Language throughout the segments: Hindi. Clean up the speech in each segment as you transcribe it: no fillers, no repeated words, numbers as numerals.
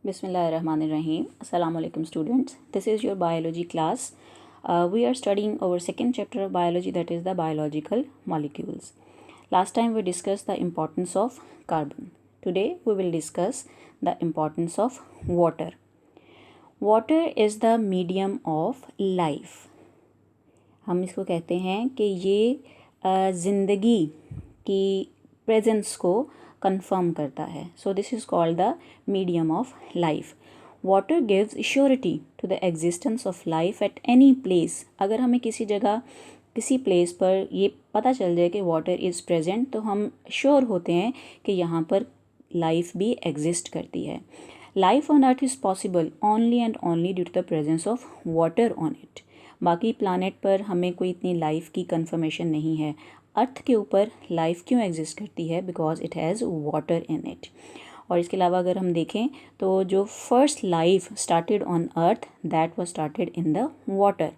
Bismillahirrahmanirrahim. Assalamu alaikum students. This is your biology class. We are studying our second chapter of biology, that is the biological molecules. Last time we discussed the importance of carbon. Today we will discuss the importance of water. Water is the medium of life. हम इसको कहते हैं कि ये ज़िंदगी की प्रेजेंस को कंफर्म करता है. So this is called the medium of life. Water gives surety to the existence of life at any place. अगर हमें किसी जगह किसी प्लेस पर ये पता चल जाए कि वाटर इज़ प्रेजेंट, तो हम श्योर होते हैं कि यहाँ पर लाइफ भी एग्जिस्ट करती है. Life on earth is possible only and only due to the presence of water on it. बाकी प्लानट पर हमें कोई इतनी लाइफ की कंफर्मेशन नहीं है. अर्थ के ऊपर लाइफ क्यों एग्जिस्ट करती है? Because it has water in it. और इसके अलावा अगर हम देखें तो जो first life started on earth, that was started in the water.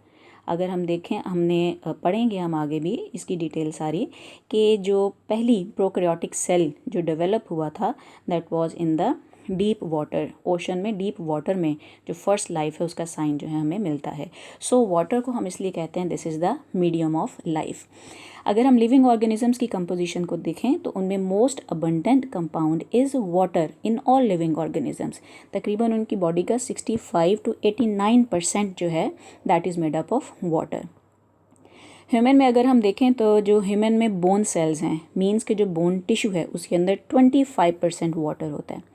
अगर हम देखें, हमने पढ़ेंगे हम आगे भी इसकी डिटेल सारी, कि जो पहली प्रोकैरियोटिक सेल जो डेवलप हुआ था, that was in the deep water. Ocean में, डीप वाटर में जो फर्स्ट लाइफ है उसका साइन जो है हमें मिलता है. सो वाटर को हम इसलिए कहते हैं this is the medium of life. अगर हम लिविंग ऑर्गेनिजम्स की कंपोजिशन को देखें तो उनमें most abundant compound is water in all living organisms. तकरीबन उनकी बॉडी का 65 to 89% जो है that is made up of water. Human में अगर हम देखें तो जो ह्यूमन में बोन सेल्स हैं, मीन्स के जो बोन टिश्यू है उसके अंदर 25% वाटर होता है.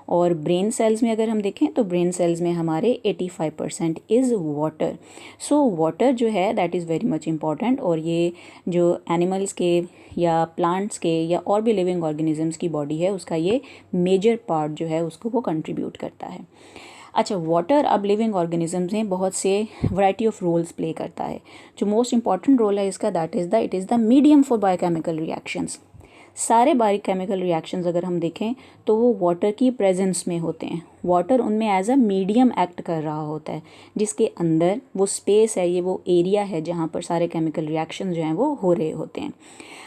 और ब्रेन सेल्स में अगर हम देखें तो ब्रेन सेल्स में हमारे 85% इज़ वाटर. सो वाटर जो है that is very much important. और ये जो एनिमल्स के या प्लांट्स के या और भी लिविंग ऑर्गेनिजम्स की बॉडी है उसका ये मेजर पार्ट जो है उसको वो कंट्रीब्यूट करता है. अच्छा, वाटर अब लिविंग ऑर्गेनिजम्स में बहुत से वैरायटी ऑफ रोल्स प्ले करता है. जो मोस्ट इंपॉर्टेंट रोल है इसका that is it is the medium for biochemical reactions. सारे बायोकेमिकल रिएक्शंस अगर हम देखें तो वो वाटर की प्रेजेंस में होते हैं. वाटर उनमें एज अ मीडियम एक्ट कर रहा होता है, जिसके अंदर वो स्पेस है, ये वो एरिया है जहाँ पर सारे केमिकल रिएक्शंस जो हैं वो हो रहे होते हैं.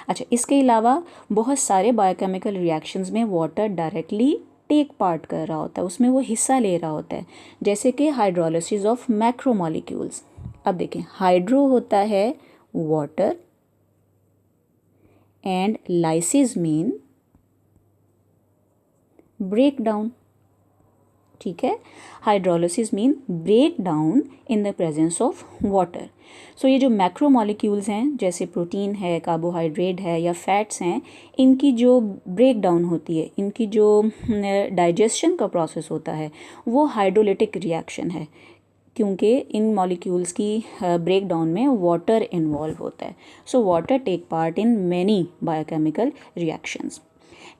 अच्छा, इसके अलावा बहुत सारे बायोकेमिकल रिएक्शंस में वाटर डायरेक्टली टेक पार्ट कर रहा होता है, उसमें वो हिस्सा ले रहा होता है. जैसे कि हाइड्रोलिसिस ऑफ मैक्रोमॉलिक्यूल्स. अब देखें, हाइड्रो होता है water and lysis mean break down. ठीक है, hydrolysis mean break down in the presence of water. So ये जो मैक्रो मॉलिक्यूल्स हैं जैसे प्रोटीन है, कार्बोहाइड्रेट है या फैट्स हैं, इनकी जो ब्रेक डाउन होती है, इनकी जो डाइजेशन का प्रोसेस होता है वो हाइड्रोलिटिक रिएक्शन है, क्योंकि इन मॉलिक्यूल्स की ब्रेक डाउन में वाटर इन्वॉल्व होता है. So water take part in many biochemical reactions.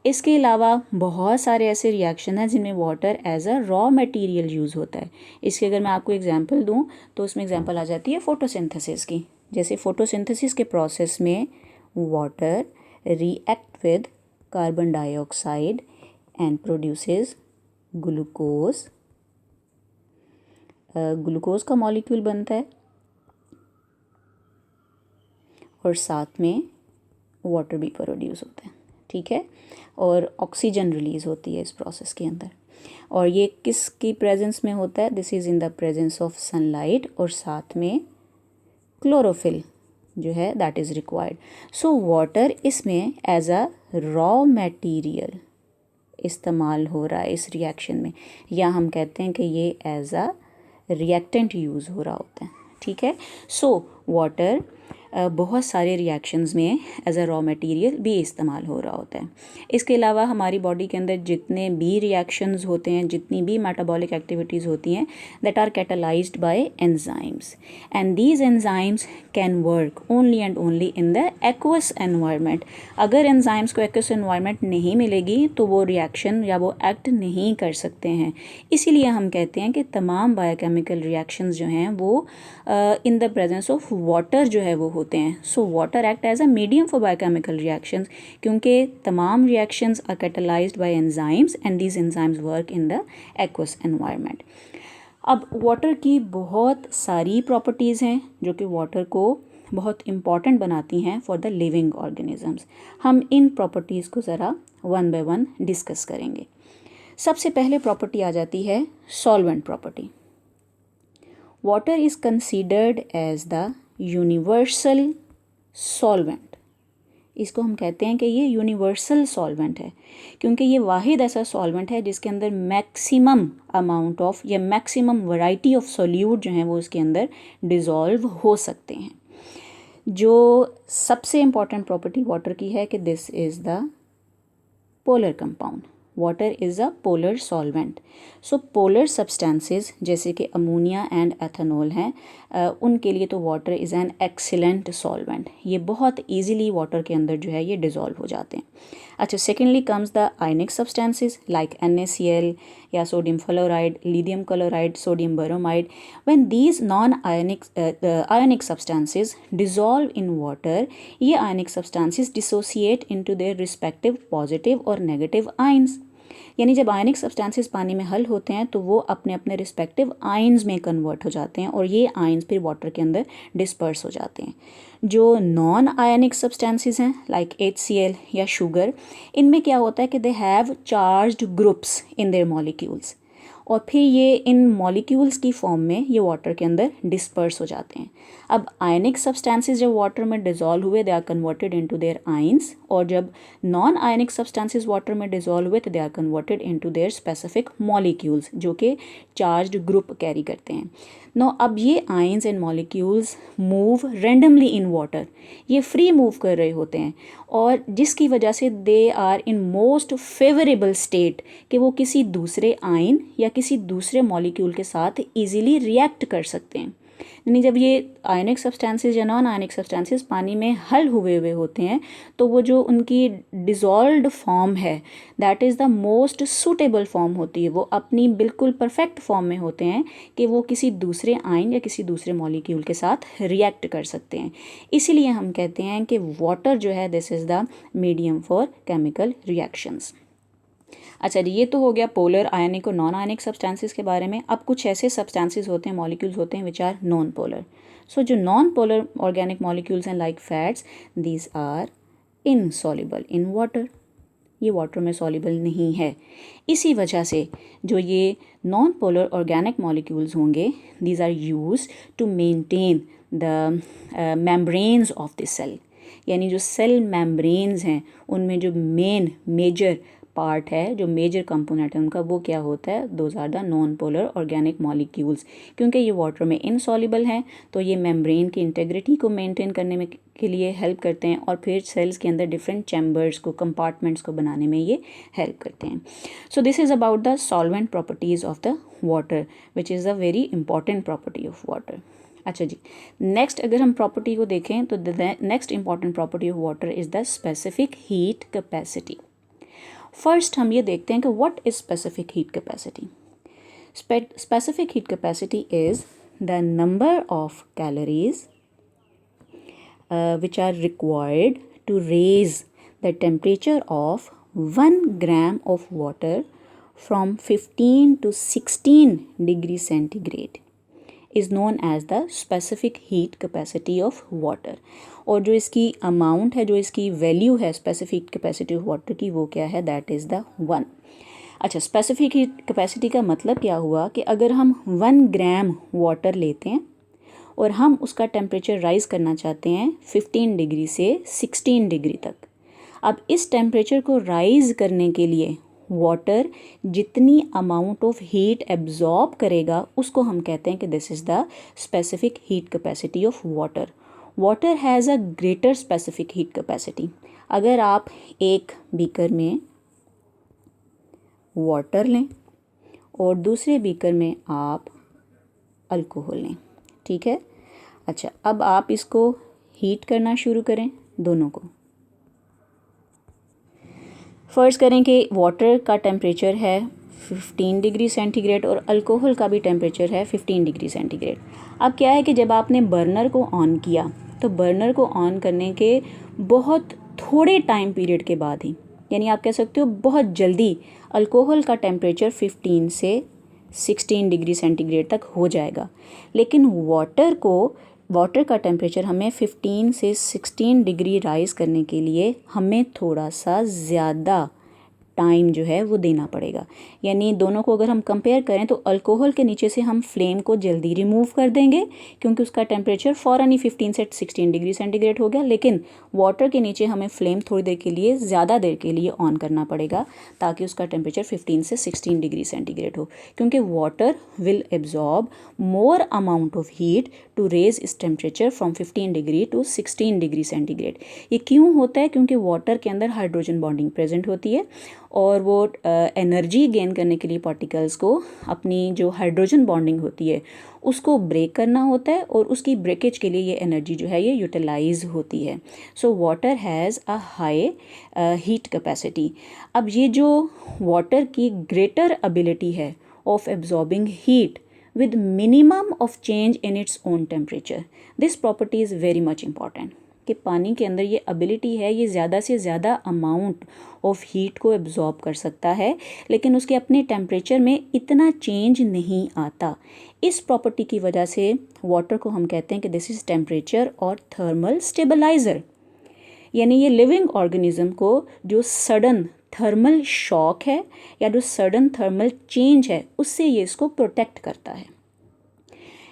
इसके अलावा बहुत सारे ऐसे रिएक्शन हैं जिनमें water as a raw material use होता है. इसके अगर मैं आपको एग्जांपल दूं तो उसमें एग्जांपल आ जाती है फोटोसिंथेसिस की. जैसे फोटोसिंथेसिस के प्रोसेस में water react with carbon dioxide and produces glucose. Glucose का मॉलिक्यूल बनता है और साथ में वाटर भी प्रोड्यूस होता है. ठीक है, और ऑक्सीजन रिलीज़ होती है इस प्रोसेस के अंदर. और ये किसकी प्रेजेंस में होता है? This is in the presence of sunlight, और साथ में क्लोरोफिल जो है that is required. So water इसमें एज अ रॉ मटेरियल इस्तेमाल हो रहा है इस रिएक्शन में, या हम कहते हैं कि ये एज अ रिएक्टेंट यूज़ हो रहा होता है. ठीक है, सो वाटर बहुत सारे रिएक्शंस में एज अ रॉ मटेरियल भी इस्तेमाल हो रहा होता है. इसके अलावा हमारी बॉडी के अंदर जितने भी रिएक्शंस होते हैं, जितनी भी मेटाबॉलिक एक्टिविटीज़ होती हैं, that are catalysed by enzymes. And these enzymes can work only and only in the aqueous environment. अगर एंजाइम्स को एक्वस एनवायरनमेंट नहीं मिलेगी तो वो रिएक्शन या वो एक्ट नहीं कर सकते हैं. इसीलिए हम कहते हैं कि तमाम बायोकेमिकल रिएक्शंस जो हैं वो in the presence of water जो है वो होते हैं. So water act as a medium for biochemical reactions, क्योंकि तमाम reactions are catalysed by enzymes and these enzymes work in the aqueous environment. अब वाटर की बहुत सारी प्रॉपर्टीज़ हैं जो कि वाटर को बहुत इम्पॉर्टेंट बनाती हैं फॉर द लिविंग ऑर्गेनिजम्स. हम इन प्रॉपर्टीज़ को ज़रा वन बाय वन डिस्कस करेंगे. सबसे पहले प्रॉपर्टी आ जाती है solvent property. Water is considered as the universal solvent. इसको हम कहते हैं कि ये यूनिवर्सल सॉल्वेंट है, क्योंकि ये वाहिद ऐसा सॉल्वेंट है जिसके अंदर मैक्सिमम अमाउंट ऑफ या मैक्सिमम वैरायटी ऑफ सोल्यूट जो हैं वो उसके अंदर डिज़ोल्व हो सकते हैं। जो सबसे इम्पॉर्टेंट प्रॉपर्टी वाटर की है कि this is the polar compound. Water is a polar solvent. So polar substances जैसे कि अमोनिया एंड एथेनॉल हैं, उनके लिए तो water is an excellent solvent. ये बहुत इजीली वाटर के अंदर जो है ये डिज़ोल्व हो जाते हैं। अच्छा, secondly comes the ionic substances like NaCl या sodium fluoride, lithium chloride, sodium bromide. When these non ionic substances dissolve in water, ये ionic substances dissociate into their respective positive और नेगेटिव आयन्स। यानी जब आयनिक सब्सटेंसेस पानी में हल होते हैं तो वो अपने अपने रिस्पेक्टिव आयन्स में कन्वर्ट हो जाते हैं और ये आयन्स फिर वाटर के अंदर डिस्पर्स हो जाते हैं। जो नॉन आयनिक सब्सटेंसेस हैं लाइक HCl या शुगर, इनमें क्या होता है कि they have charged groups in their molecules, और फिर ये इन मॉलिक्यूल्स की फॉर्म में ये वाटर के अंदर डिस्पर्स हो जाते हैं। अब आयनिक सब्सटेंसेस जब वाटर में डिज़ोल्व हुए they are converted into their ions, और जब नॉन आयनिक सब्सटेंसेस वाटर में डिज़ोल्व हुए तो they are converted into their specific molecules जो कि चार्ज्ड ग्रुप कैरी करते हैं। नो, अब ये ions and molecules move randomly in water, ये फ्री मूव कर रहे होते हैं, और जिसकी वजह से they are in most favourable state कि वो किसी दूसरे आयन या किसी दूसरे मॉलिक्यूल के साथ इजीली रिएक्ट कर सकते हैं। यानी जब ये आयनिक सब्सटेंसेस या नॉन आयनिक सब्सटेंसेस पानी में हल हुए होते हैं तो वो जो उनकी डिज़ोल्व्ड फॉर्म है that is the most suitable form होती है, वो अपनी बिल्कुल परफेक्ट फॉर्म में होते हैं कि वो किसी दूसरे आयन या किसी दूसरे मॉलिक्यूल के साथ रिएक्ट कर सकते हैं। इसीलिए हम कहते हैं कि वाटर जो है this is the medium for chemical reactions. अच्छा जी, ये तो हो गया पोलर आयनिक और नॉन आयनिक सब्सटेंसेस के बारे में। अब कुछ ऐसे सब्सटेंसेस होते हैं, मॉलिक्यूल्स होते हैं which are non polar. So जो नॉन पोलर ऑर्गेनिक मॉलिक्यूल्स हैं like fats, these are insoluble in water, ये वाटर में सॉल्युबल नहीं है। इसी वजह से जो ये नॉन पोलर ऑर्गेनिक मॉलिक्यूल्स होंगे these are use to maintain the membranes of the cell. यानी जो सेल मेम्ब्रेन्स हैं उनमें जो मेजर पार्ट है, जो मेजर कंपोनेंट है उनका, वो क्या होता है, those are the non polar organic molecules. क्योंकि ये वाटर में इनसॉल्युबल हैं तो ये मेम्ब्रेन की इंटेग्रिटी को मेंटेन करने में के लिए हेल्प करते हैं, और फिर सेल्स के अंदर डिफरेंट चैम्बर्स को, कंपार्टमेंट्स को बनाने में ये हेल्प करते हैं। सो this is about the solvent properties of the water which is a very important property of water. अच्छा जी, नेक्स्ट अगर हम प्रॉपर्टी को देखें तो the next important property of water is the specific heat capacity. First हम ये देखते हैं कि what is specific heat capacity. Specific heat capacity is the number of calories which are required to raise the temperature of 1 gram of water from 15 to 16 degrees centigrade is known as the specific heat capacity of water। और जो इसकी अमाउंट है, जो इसकी वैल्यू है स्पेसिफिक कैपेसिटी ऑफ वाटर की, वो क्या है, दैट इज़ द 1। अच्छा, स्पेसिफिक हीट कैपेसिटी का मतलब क्या हुआ कि अगर हम 1 ग्राम वाटर लेते हैं और हम उसका टेम्परेचर राइज़ करना चाहते हैं 15 डिग्री से 16 डिग्री तक। अब इस टेम्परेचर को राइज़ करने के लिए वाटर जितनी अमाउंट ऑफ हीट एब्जॉर्ब करेगा उसको हम कहते हैं कि this is the specific heat capacity of water. Water has a greater specific heat capacity. अगर आप एक बीकर में वाटर लें और दूसरे बीकर में आप अल्कोहल लें, ठीक है। अच्छा, अब आप इसको हीट करना शुरू करें दोनों को। फ़र्ज़ करें कि वाटर का टेम्परेचर है 15 डिग्री सेंटीग्रेड और अल्कोहल का भी टेम्परेचर है 15 डिग्री सेंटीग्रेड। अब क्या है कि जब आपने बर्नर को ऑन किया तो बर्नर को ऑन करने के बहुत थोड़े टाइम पीरियड के बाद ही, यानी आप कह सकते हो बहुत जल्दी, अल्कोहल का टेम्परेचर 15 से 16 डिग्री सेंटीग्रेड तक हो जाएगा। लेकिन वाटर का टेम्परेचर हमें 15 से 16 डिग्री राइज़ करने के लिए हमें थोड़ा सा ज़्यादा टाइम जो है वो देना पड़ेगा। यानी दोनों को अगर हम कंपेयर करें तो अल्कोहल के नीचे से हम फ्लेम को जल्दी रिमूव कर देंगे क्योंकि उसका टेम्परेचर फ़ौरन ही 15 से 16 डिग्री सेंटीग्रेड हो गया, लेकिन वाटर के नीचे हमें फ्लेम थोड़ी देर के लिए, ज़्यादा देर के लिए ऑन करना पड़ेगा ताकि उसका टेम्परेचर 15 से 16 डिग्री सेंटीग्रेड हो, क्योंकि water will absorb more amount of heat to raise its temperature from 15 degree to 16 degree centigrade. ये क्यों होता है? क्योंकि वाटर के अंदर हाइड्रोजन बॉन्डिंग प्रेजेंट होती है और वो एनर्जी गेन करने के लिए पार्टिकल्स को अपनी जो हाइड्रोजन बॉन्डिंग होती है उसको ब्रेक करना होता है और उसकी ब्रेकेज के लिए ये एनर्जी जो है ये यूटिलाइज होती है। So water has a high heat capacity. अब ये जो वाटर की ग्रेटर एबिलिटी है of absorbing heat with minimum of change in its own temperature, this property is very much important कि पानी के अंदर ये एबिलिटी है, ये ज़्यादा से ज़्यादा अमाउंट ऑफ हीट को एब्जॉर्ब कर सकता है लेकिन उसके अपने टेम्परेचर में इतना चेंज नहीं आता। इस प्रॉपर्टी की वजह से वाटर को हम कहते हैं कि दिस इज़ टेम्परेचर और थर्मल स्टेबलाइज़र। यानी ये लिविंग ऑर्गेनिज्म को जो सडन थर्मल शॉक है या जो सडन थर्मल चेंज है उससे ये इसको प्रोटेक्ट करता है।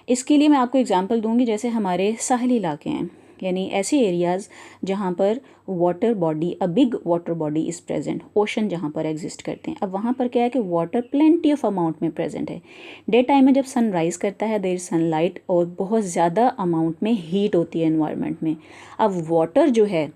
इसके लिए मैं आपको एग्जांपल दूंगी, जैसे हमारे साहली इलाके हैं, यानी ऐसे एरियाज़ जहाँ पर water body, a big water body is present, ocean जहाँ पर एग्जिस्ट करते हैं। अब वहाँ पर क्या है कि वाटर प्लेंटी ऑफ अमाउंट में प्रेजेंट है। डे टाइम में जब सन राइज करता है देयर सनलाइट और बहुत ज़्यादा अमाउंट में हीट होती है एनवायरनमेंट में। अब वाटर जो है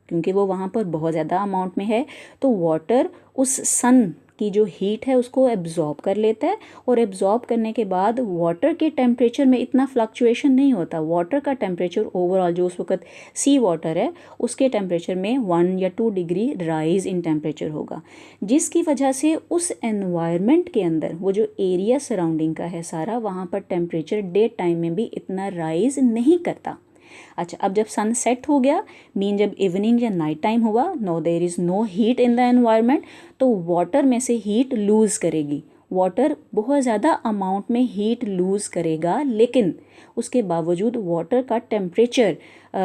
क्योंकि वो वहाँ पर बहुत ज़्यादा अमाउंट में है तो वाटर उस सन की जो हीट है उसको एब्जॉर्ब कर लेता है और एब्जॉर्ब करने के बाद वाटर के टेम्परेचर में इतना फ्लक्चुएशन नहीं होता। वाटर का टेम्परेचर ओवरऑल जो उस वक्त सी वाटर है उसके टेम्परेचर में 1 या 2 डिग्री राइज इन टेम्परेचर होगा, जिसकी वजह से उस एनवायरनमेंट के अंदर वो जो एरिया सराउंडिंग का है सारा, वहाँ पर टेम्परेचर डे टाइम में भी इतना राइज नहीं करता। अच्छा, अब जब सन सेट हो गया, मीन जब इवनिंग या नाइट टाइम हुआ, no there is no heat in the environment, तो वाटर में से हीट लूज़ करेगी। वाटर बहुत ज़्यादा अमाउंट में हीट लूज़ करेगा लेकिन उसके बावजूद वाटर का temperature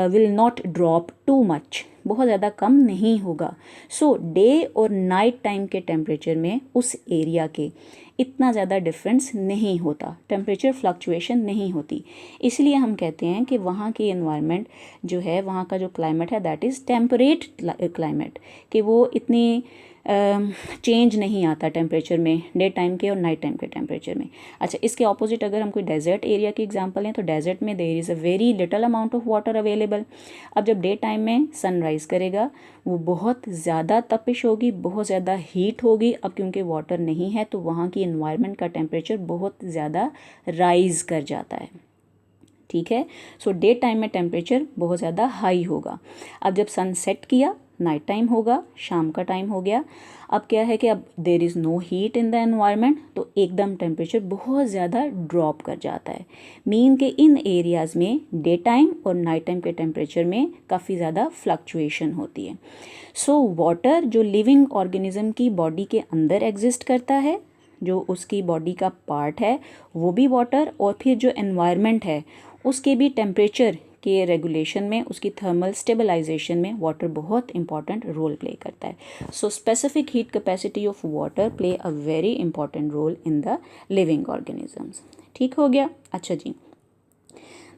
will not drop too much, बहुत ज़्यादा कम नहीं होगा। सो डे और नाइट टाइम के टेम्परेचर में उस एरिया के इतना ज़्यादा डिफरेंस नहीं होता, टेम्परेचर फ्लक्चुएशन नहीं होती। इसलिए हम कहते हैं कि वहाँ की एनवायरनमेंट जो है, वहाँ का जो क्लाइमेट है दैट इज़ टेम्परेट क्लाइमेट, कि वो इतनी चेंज नहीं आता टेम्परेचर में डे टाइम के और नाइट टाइम के टेम्परेचर में। अच्छा, इसके ऑपोजिट अगर हम कोई डेजर्ट एरिया की एग्जांपल लें तो डेजर्ट में there is a very little amount of water available. अब जब डे टाइम में सनराइज़ करेगा वो बहुत ज़्यादा तपिश होगी, बहुत ज़्यादा हीट होगी। अब क्योंकि वाटर नहीं है तो वहाँ की एनवायरनमेंट का टेम्परेचर बहुत ज़्यादा राइज़ कर जाता है। ठीक है, सो डे टाइम में टेम्परेचर बहुत ज़्यादा हाई होगा। अब जब सन सेट किया, नाइट टाइम होगा, शाम का टाइम हो गया, अब क्या है कि अब there is no heat in the environment, तो एकदम टेम्परेचर बहुत ज़्यादा ड्रॉप कर जाता है। मीन के इन एरियाज़ में डे टाइम और नाइट टाइम के टेम्परेचर में काफ़ी ज़्यादा फ्लक्चुएशन होती है। सो वाटर जो लिविंग ऑर्गेनिज्म की बॉडी के अंदर एग्जिस्ट करता है, जो उसकी बॉडी का पार्ट है वो भी वाटर, और फिर जो एनवायरनमेंट है उसके भी टेम्परेचर के रेगुलेशन में, उसकी थर्मल स्टेबलाइजेशन में वाटर बहुत इंपॉर्टेंट रोल प्ले करता है। So specific heat capacity of water play a very important role in the living organisms. ठीक हो गया। अच्छा जी,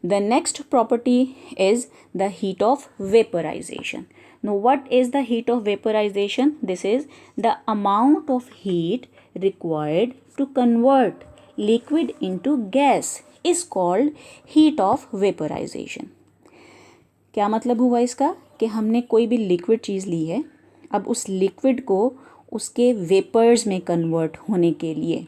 the next property is the heat of vaporization. Now what is the heat of vaporization? This is the amount of heat required to convert liquid into gas is called heat of vaporization. क्या मतलब हुआ इसका कि हमने कोई भी लिक्विड चीज़ ली है, अब उस लिक्विड को उसके वेपर्स में कन्वर्ट होने के लिए,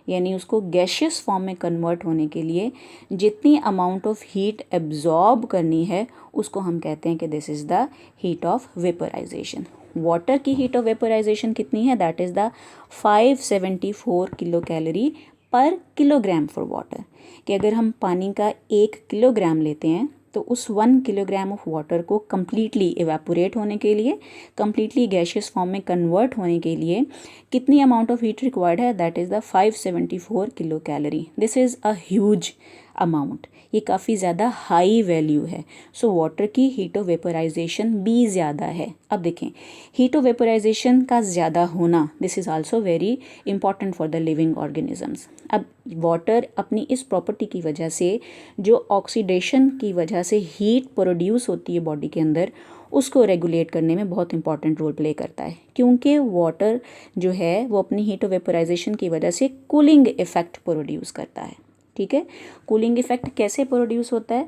यानी उसको गैशियस फॉर्म में कन्वर्ट होने के लिए जितनी अमाउंट ऑफ हीट एब्जॉर्ब करनी है उसको हम कहते हैं कि this is the heat of vaporization. Water की हीट ऑफ वेपराइजेशन कितनी है? That is the 574 kilo calorie पर किलोग्राम फॉर वाटर। कि अगर हम पानी का 1 किलोग्राम लेते हैं तो उस 1 किलोग्राम ऑफ वाटर को कम्प्लीटली इवेपोरेट होने के लिए, कम्प्लीटली गैशियस फॉर्म में कन्वर्ट होने के लिए कितनी अमाउंट ऑफ हीट रिक्वायर्ड है? That is the 574 kilo calorie. This is a huge amount, ये काफ़ी ज़्यादा हाई वैल्यू है। सो वाटर की हीट ऑफ वेपोराइजेशन भी ज़्यादा है। अब देखें, हीट ऑफ वेपोराइजेशन का ज़्यादा होना, this is also very important for the living organisms. अब वाटर अपनी इस प्रॉपर्टी की वजह से, जो ऑक्सीडेशन की वजह से हीट प्रोड्यूस होती है बॉडी के अंदर, उसको रेगुलेट करने में बहुत इंपॉर्टेंट रोल प्ले करता है, क्योंकि वाटर जो है वो अपनी हीट ऑफ वेपोराइजेशन की वजह से कूलिंग इफेक्ट प्रोड्यूस करता है। ठीक है, कूलिंग इफेक्ट कैसे प्रोड्यूस होता है?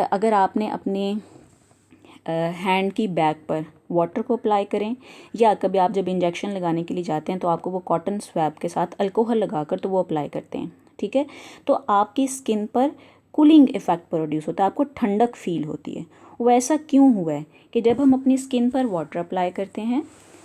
अगर आपने अपने हैंड की बैक पर वाटर को अप्लाई करें, या कभी आप जब इंजेक्शन लगाने के लिए जाते हैं तो आपको वो कॉटन स्वैब के साथ अल्कोहल लगाकर तो वो अप्लाई करते हैं। ठीक है, तो आपकी स्किन पर कूलिंग इफेक्ट प्रोड्यूस होता है, आपको ठंडक फील होती है। वो ऐसा क्यों हुआ है कि जब हम अपनी स्किन पर वाटर अप्लाई करते हैं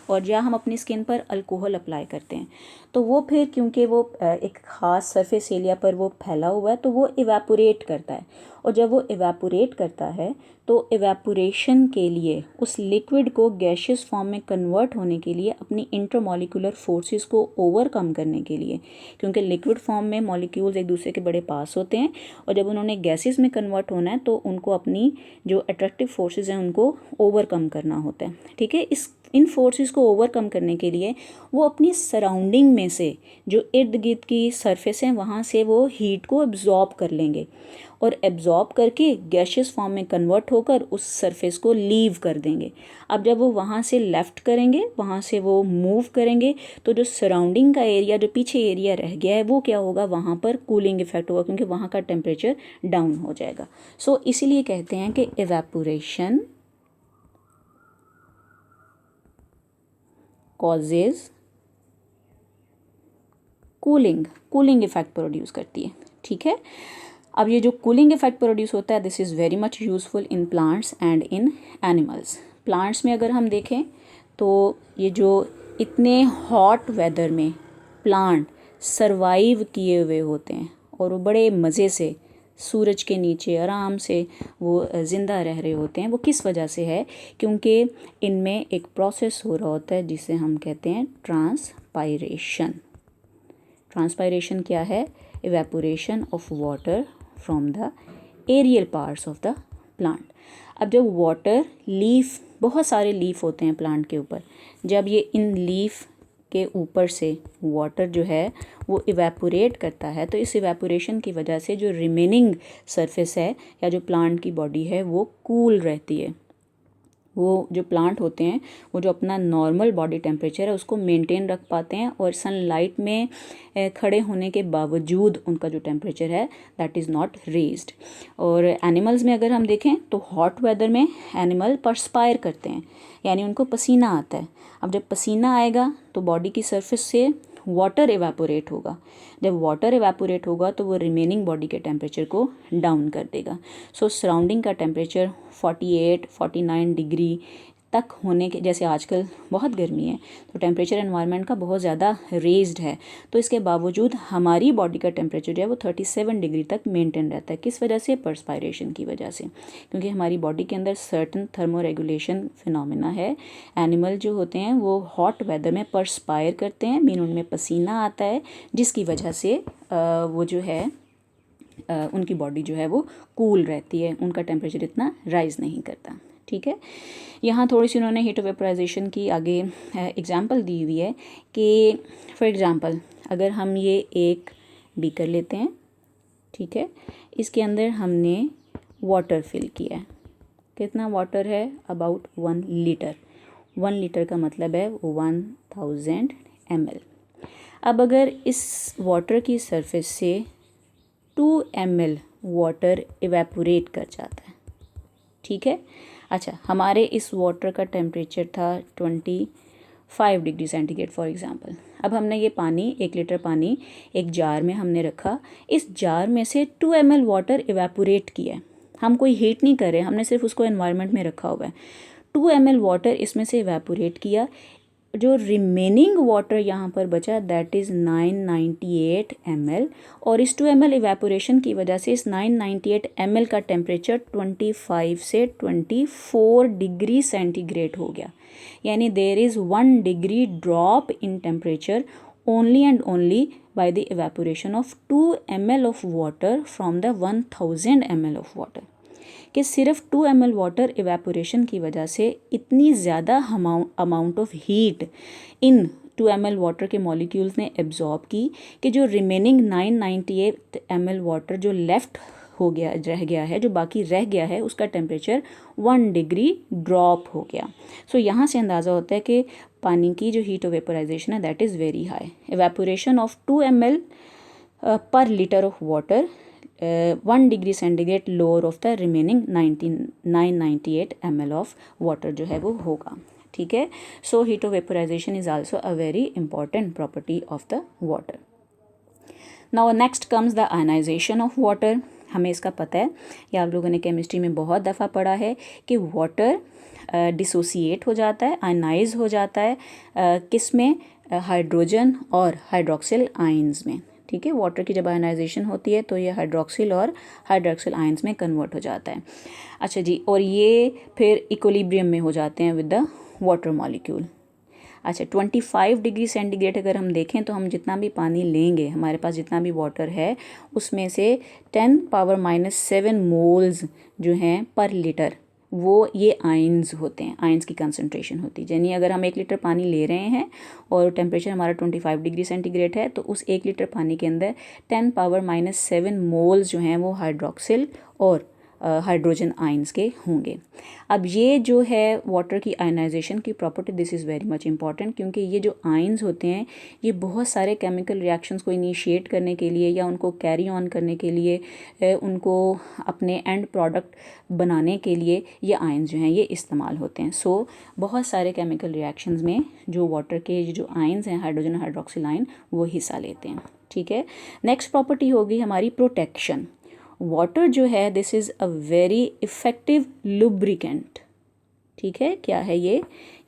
और या हम अपनी स्किन पर अल्कोहल अप्लाई करते हैं, तो वो फिर क्योंकि वो एक ख़ास सरफेस एरिया पर वो फैला हुआ है, तो वो इवेपोरेट करता है। और जब वो इवेपोरेट करता है तो इवेपोरेशन के लिए, उस लिक्विड को गैशियस फॉर्म में कन्वर्ट होने के लिए, अपनी इंटरमॉलिक्यूलर फोर्सेस को ओवरकम करने के लिए, क्योंकि लिक्विड फॉर्म में मॉलिक्यूल्स एक दूसरे के बड़े पास होते हैं, और जब उन्होंने गैसेस में कन्वर्ट होना है तो उनको अपनी जो अट्रैक्टिव फोर्सेस हैं उनको ओवरकम करना होता है। ठीक है, इन फोर्सेस को ओवरकम करने के लिए वो अपनी सराउंडिंग में से, जो इर्द गिर्द की सरफेस हैं, वहाँ से वो हीट को एब्जॉर्ब कर लेंगे, और एब्जॉर्ब करके गैशियस फॉर्म में कन्वर्ट होकर उस सरफेस को लीव कर देंगे। अब जब वो वहाँ से लेफ़्ट करेंगे, वहाँ से वो मूव करेंगे, तो जो सराउंडिंग का एरिया, जो पीछे एरिया रह गया है, वो क्या होगा, वहाँ पर कूलिंग इफेक्ट होगा, क्योंकि वहाँ का टेम्परेचर डाउन हो जाएगा। सो इसीलिए कहते हैं कि evaporation causes cooling effect produce करती है। ठीक है, अब ये जो कूलिंग इफेक्ट प्रोड्यूस होता है, this is very much useful in plants and in animals. Plants में अगर हम देखें तो ये जो इतने हॉट वेदर में प्लांट सरवाइव किए हुए होते हैं और वो बड़े मज़े से सूरज के नीचे आराम से वो ज़िंदा रह रहे होते हैं, वो किस वजह से है? क्योंकि इनमें एक प्रोसेस हो रहा होता है जिसे हम कहते हैं ट्रांसपायरेशन। ट्रांसपायरेशन क्या है? Evaporation of water from the aerial parts of the plant. अब जब वाटर लीफ, बहुत सारे लीफ होते हैं प्लांट के ऊपर, जब ये इन लीफ के ऊपर से वाटर जो है वो इवेपोरेट करता है, तो इस इवेपोरेशन की वजह से जो रिमेनिंग सरफेस है या जो प्लांट की बॉडी है वो कूल रहती है। वो जो प्लांट होते हैं वो जो अपना नॉर्मल बॉडी टेम्परेचर है उसको मेंटेन रख पाते हैं, और सनलाइट में खड़े होने के बावजूद उनका जो टेम्परेचर है दैट इज़ नॉट रेज्ड। और एनिमल्स में अगर हम देखें तो हॉट वेदर में एनिमल परस्पायर करते हैं, यानी उनको पसीना आता है। अब जब पसीना आएगा तो बॉडी की सरफेस से वाटर इवेपोरेट होगा। जब वाटर इवेपोरेट होगा तो वो रिमेनिंग बॉडी के टेम्परेचर को डाउन कर देगा। सो सराउंडिंग का टेम्परेचर 48-49 डिग्री तक होने के, जैसे आजकल बहुत गर्मी है तो टेम्परेचर एनवायरनमेंट का बहुत ज़्यादा रेज्ड है, तो इसके बावजूद हमारी बॉडी का टेम्परेचर जो है वो 37 डिग्री तक मेंटेन रहता है। किस वजह से? परस्पायरेशन की वजह से, क्योंकि हमारी बॉडी के अंदर सर्टन थर्मो रेगुलेशन फिनोमिना है। एनिमल जो होते हैं वो हॉट वेदर में परस्पायर करते हैं, मीन उनमें पसीना आता है, जिसकी वजह से वो जो है उनकी बॉडी जो है वो कूल रहती है, उनका टेम्परेचर इतना राइज़ नहीं करता। ठीक है, यहाँ थोड़ी सी उन्होंने हीट ऑफ वेपोराइजेशन की आगे एग्जांपल दी हुई है कि फॉर एग्जांपल अगर हम ये एक बीकर लेते हैं, ठीक है, इसके अंदर हमने वाटर फिल किया है। कितना वाटर है? About 1 litre. 1 लीटर का मतलब है 1000 ml। अब अगर इस वाटर की सरफेस से 2 ml वाटर इवेपोरेट कर जाता है, ठीक है। अच्छा, हमारे इस वाटर का टेम्परेचर था 25 डिग्री सेंटीग्रेड फॉर एग्जांपल। अब हमने ये पानी, 1 लीटर पानी एक जार में हमने रखा, इस जार में से 2 ml वाटर इवेपोरेट किया है। हम कोई हीट नहीं कर रहे, हमने सिर्फ उसको एनवायरनमेंट में रखा हुआ है। 2 ml वाटर इसमें से इवेपोरेट किया, जो रिमेनिंग वाटर यहाँ पर बचा दैट इज़ 998 ml, और इस 2 ml इवेपोरेशन की वजह से इस 998 ml का टेम्परेचर 25 से 24 डिग्री सेंटीग्रेड हो गया। यानी there is 1 degree drop in temperature only and only by the evaporation of 2 ml of water from the 1000 ml of water, कि सिर्फ 2 ml वाटर इवेपोरेशन की वजह से इतनी ज़्यादा amount of heat in 2 ml water के मॉलिक्यूल्स ने एब्जॉर्ब की कि जो रिमेनिंग 998 ml वाटर जो लेफ़्ट हो गया, रह गया है, जो बाकी रह गया है, उसका टेम्परेचर 1 डिग्री ड्रॉप हो गया। सो यहाँ से अंदाज़ा होता है कि पानी की जो हीट ऑफ वेपोराइजेशन है that is very high. Evaporation of 2 ml per litre of water 1 degree centigrade lower of the remaining 998 ml of water जो है वो होगा। ठीक है, so heat of vaporization is also a very important property of the water. Now next comes the ionization of water. हमें इसका पता है, या आप लोगों ने केमिस्ट्री में बहुत दफ़ा पढ़ा है कि वाटर डिसोसिएट हो जाता है, आयनाइज हो जाता है किस में, हाइड्रोजन और हाइड्रोक्सिल आयंस में। ठीक है, वाटर की जब आयनाइजेशन होती है तो ये हाइड्रोक्सिल और हाइड्रोक्सिल आयंस में कन्वर्ट हो जाता है। अच्छा जी, और ये फिर इक्विलिब्रियम में हो जाते हैं विद द वाटर मॉलिक्यूल। अच्छा, 25 डिग्री सेंटीग्रेड अगर हम देखें तो हम जितना भी पानी लेंगे, हमारे पास जितना भी वाटर है, उसमें से 10⁻⁷ मोल्स जो हैं पर लीटर, वो ये आयंस होते हैं, आयंस की कंसंट्रेशन होती है। यानी अगर हम 1 लीटर पानी ले रहे हैं और टेम्परेचर हमारा 25 डिग्री सेंटीग्रेड है, तो उस 1 लीटर पानी के अंदर 10⁻⁷ मोल्स जो हैं वो हाइड्रोक्सिल और हाइड्रोजन आयंस के होंगे। अब ये जो है वाटर की आयनाइजेशन की property, this is very much important, क्योंकि ये जो आयंस होते हैं ये बहुत सारे केमिकल रिएक्शंस को इनिशिएट करने के लिए या उनको कैरी ऑन करने के लिए, उनको अपने एंड प्रोडक्ट बनाने के लिए ये आयंस जो हैं ये इस्तेमाल होते हैं। सो बहुत सारे केमिकल रिएक्शंस में जो वाटर के जो आयंस हैं, हाइड्रोजन हाइड्रोक्सिल आयन, वो हिस्सा लेते हैं। ठीक है, नेक्स्ट प्रॉपर्टी होगी हमारी प्रोटेक्शन। वाटर जो है this is a very effective lubricant. ठीक है, क्या है ये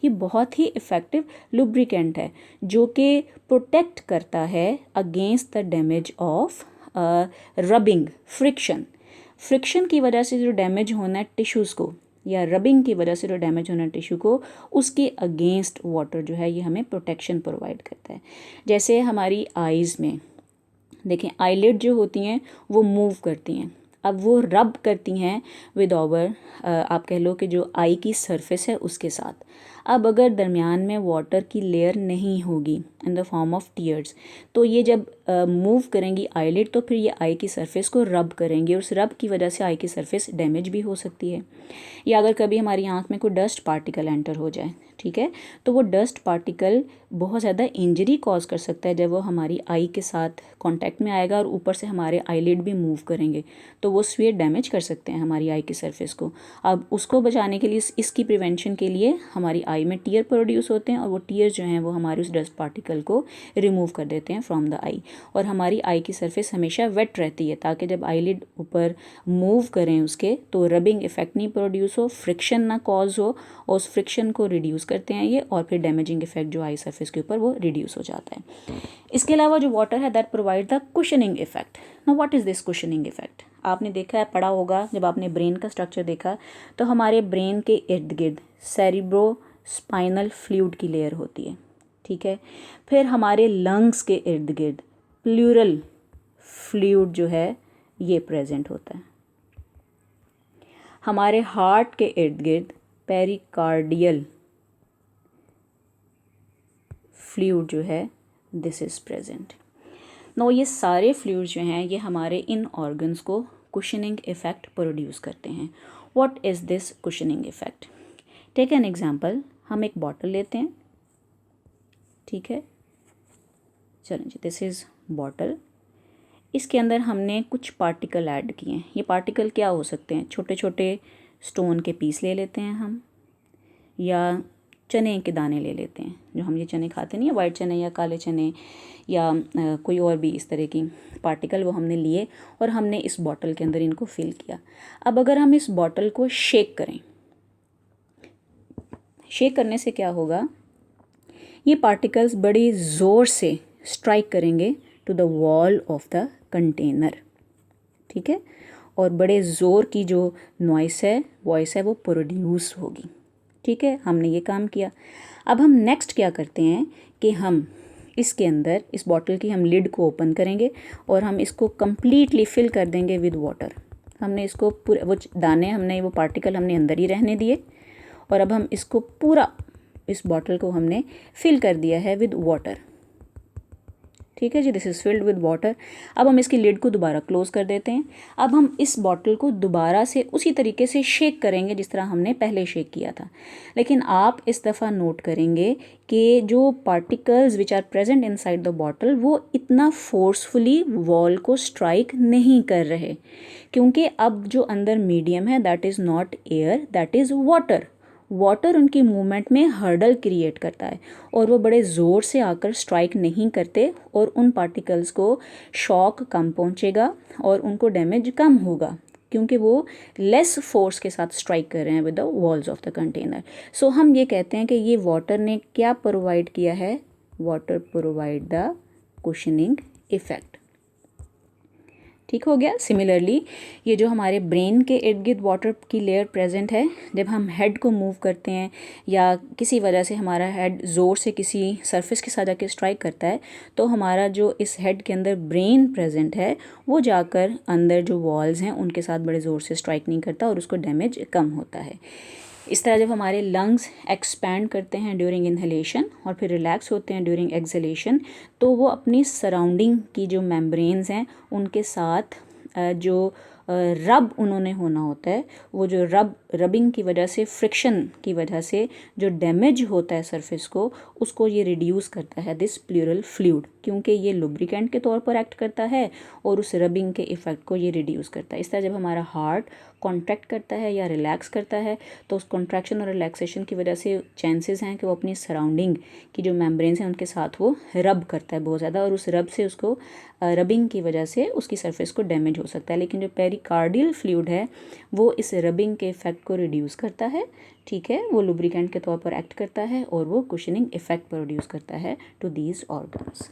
बहुत ही इफ़ेक्टिव लुब्रिकेंट है जो कि प्रोटेक्ट करता है against the damage of rubbing, friction की वजह से जो डैमेज होना है टिश्यूज़ को, या रबिंग की वजह से जो डैमेज होना है टिश्यू को, उसके अगेंस्ट वाटर जो है ये हमें प्रोटेक्शन प्रोवाइड करता है। जैसे हमारी आइज़ में देखें, आईलिड जो होती हैं वो मूव करती हैं, अब वो रब करती हैं विद आवर, आप कह लो कि जो आई की सरफेस है उसके साथ। अब अगर दरमियान में वाटर की लेयर नहीं होगी in the form of tears, तो ये जब मूव करेंगी आईलिड, तो फिर ये आई की सरफेस को रब करेंगे और उस रब की वजह से आई की सरफेस डैमेज भी हो सकती है। या अगर कभी हमारी आँख में कोई डस्ट पार्टिकल एंटर हो जाए, ठीक है, तो वो डस्ट पार्टिकल बहुत ज़्यादा इंजरी कॉज कर सकता है जब वो हमारी आई के साथ कांटेक्ट में आएगा और ऊपर से हमारे आईलिड भी मूव करेंगे, तो वो स्फीयर डैमेज कर सकते हैं हमारी आई की सरफेस को। अब उसको बचाने के लिए, इसकी प्रिवेंशन के लिए हमारी आई में टीयर प्रोड्यूस होते हैं और वो टीयर जो हैं वो हमारे उस डस्ट पार्टिकल को रिमूव कर देते हैं फ्रॉम द आई। और हमारी आई की सरफेस हमेशा वेट रहती है ताकि जब आईलिड ऊपर मूव करें उसके, तो रबिंग इफेक्ट नहीं प्रोड्यूस हो, फ्रिक्शन ना कॉज हो, और उस फ्रिक्शन को रिड्यूस करते हैं ये, और फिर डैमेजिंग इफेक्ट जो आई सरफेस के ऊपर वो रिड्यूस हो जाता है। इसके अलावा जो वाटर है that provide the cushioning effect. Now what is this cushioning effect? आपने देखा है, पढ़ा होगा, जब आपने ब्रेन का स्ट्रक्चर देखा तो हमारे ब्रेन के इर्द गिर्द सेरिब्रो स्पाइनल फ्लूइड की लेयर होती है। ठीक है, फिर हमारे लंग्स के इर्द गिर्द प्लूरल फ्लूइड जो है ये प्रेजेंट होता है। हमारे हार्ट के इर्द गिर्द पेरिकार्डियल फ्लूइड जो है दिस इज़ प्रेजेंट। नो, ये सारे फ्लूइड जो हैं ये हमारे इन ऑर्गन्स को कुशनिंग इफेक्ट प्रोड्यूस करते हैं। What is this cushioning effect? Take an example, हम एक बॉटल लेते हैं, ठीक है, चलें जी, दिस इज़ बॉटल। इसके अंदर हमने कुछ पार्टिकल ऐड किए हैं। ये पार्टिकल क्या हो सकते हैं? छोटे छोटे स्टोन के पीस ले लेते हैं हम, या चने के दाने ले लेते हैं, जो हम ये चने खाते नहीं है, वाइट चने या काले चने या कोई और भी इस तरह की पार्टिकल, वो हमने लिए और हमने इस बॉटल के अंदर इनको फिल किया। अब अगर हम इस बॉटल को शेक करें, शेक करने से क्या होगा, ये पार्टिकल्स बड़ी ज़ोर से स्ट्राइक करेंगे to the wall of the container. ठीक है, और बड़े ज़ोर की जो वॉइस है वो प्रोड्यूस होगी। ठीक है, हमने ये काम किया। अब हम नेक्स्ट क्या करते हैं कि हम इसके अंदर इस बॉटल की हम लिड को ओपन करेंगे और हम इसको कम्प्लीटली फिल कर देंगे विद वाटर। हमने इसको पूरा वो दाने हमने वो पार्टिकल हमने अंदर ही रहने दिए और अब हम इसको पूरा इस बॉटल को हमने फिल कर दिया है विद वाटर। ठीक है जी, this is filled with water. अब हम इसकी लिड को दोबारा क्लोज कर देते हैं। अब हम इस बॉटल को दोबारा से उसी तरीके से शेक करेंगे जिस तरह हमने पहले शेक किया था, लेकिन आप इस दफ़ा नोट करेंगे कि जो particles which are present inside the bottle वो इतना फोर्सफुली वॉल को स्ट्राइक नहीं कर रहे, क्योंकि अब जो अंदर मीडियम है that is not air, that is water. Water उनकी मूवमेंट में हर्डल क्रिएट करता है और वो बड़े ज़ोर से आकर स्ट्राइक नहीं करते और उन पार्टिकल्स को शॉक कम पहुंचेगा और उनको डैमेज कम होगा, क्योंकि वो लेस फोर्स के साथ स्ट्राइक कर रहे हैं with the walls of the container. So हम ये कहते हैं कि ये वाटर ने क्या प्रोवाइड किया है, water provide the cushioning effect. ठीक हो गया। सिमिलरली ये जो हमारे ब्रेन के इर्द गिर्द वाटर की लेयर प्रेजेंट है, जब हम हेड को मूव करते हैं या किसी वजह से हमारा हेड ज़ोर से किसी सरफेस के साथ जाके स्ट्राइक करता है, तो हमारा जो इस हेड के अंदर ब्रेन प्रेजेंट है वो जाकर अंदर जो वॉल्स हैं उनके साथ बड़े ज़ोर से स्ट्राइक नहीं करता और उसको डैमेज कम होता है। इस तरह जब हमारे लंग्स एक्सपैंड करते हैं ड्यूरिंग इन्हेलेशन और फिर रिलैक्स होते हैं ड्यूरिंग एक्सहेलेशन, तो वो अपनी सराउंडिंग की जो मेम्ब्रेन्स हैं उनके साथ जो रब उन्होंने होना होता है, वो जो रबिंग की वजह से, फ्रिक्शन की वजह से जो डैमेज होता है सरफेस को, उसको ये रिड्यूस करता है दिस प्लूरल फ्लूइड, क्योंकि ये लुब्रिकेंट के तौर पर एक्ट करता है और उस रबिंग के इफ़ेक्ट को ये रिड्यूस करता है। इस तरह जब हमारा हार्ट कॉन्ट्रैक्ट करता है या रिलैक्स करता है तो उस कॉन्ट्रैक्शन और रिलैक्सेशन की वजह से चांसेस हैं कि वो अपनी सराउंडिंग की जो मेम्ब्रेन्स हैं उनके साथ वो रब करता है बहुत ज़्यादा, और उस रब से उसको रबिंग की वजह से उसकी सरफेस को डैमेज हो सकता है। लेकिन जो पेरिकार्डियल फ्लूइड है वो इस रबिंग के इफ़ेक्ट को रिड्यूस करता है। ठीक है, वो लुब्रिकेंट के तौर पर एक्ट करता है और वो कुशनिंग इफ़ेक्ट प्रोड्यूस करता है टू दीज ऑर्गन्स।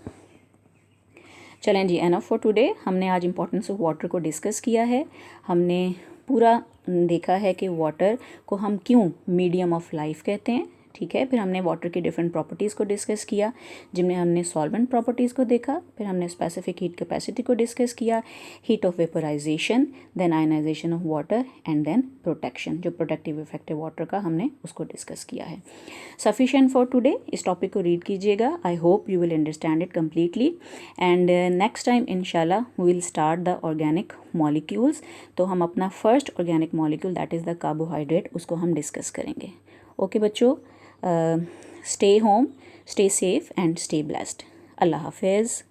चलें जी, एनफ फॉर टुडे। हमने आज इंपॉर्टेंस ऑफ वाटर को डिस्कस किया है। हमने पूरा देखा है कि वाटर को हम क्यों मीडियम ऑफ लाइफ कहते हैं। ठीक है, फिर हमने वाटर की डिफरेंट प्रॉपर्टीज़ को डिस्कस किया, जिनमें हमने सॉल्वेंट प्रॉपर्टीज़ को देखा, फिर हमने स्पेसिफिक हीट कैपेसिटी को डिस्कस किया, heat of vaporisation, then ionisation of water and then protection, जो प्रोटेक्टिव इफेक्ट है वाटर का, हमने उसको डिस्कस किया है। Sufficient for today. इस टॉपिक को रीड कीजिएगा। I hope you will understand it completely and next time इंशाल्लाह we will start the organic molecules. तो हम अपना first organic molecule that is the carbohydrate, उसको हम डिस्कस करेंगे। ओके बच्चों, stay home, stay safe and stay blessed. Allah Hafiz.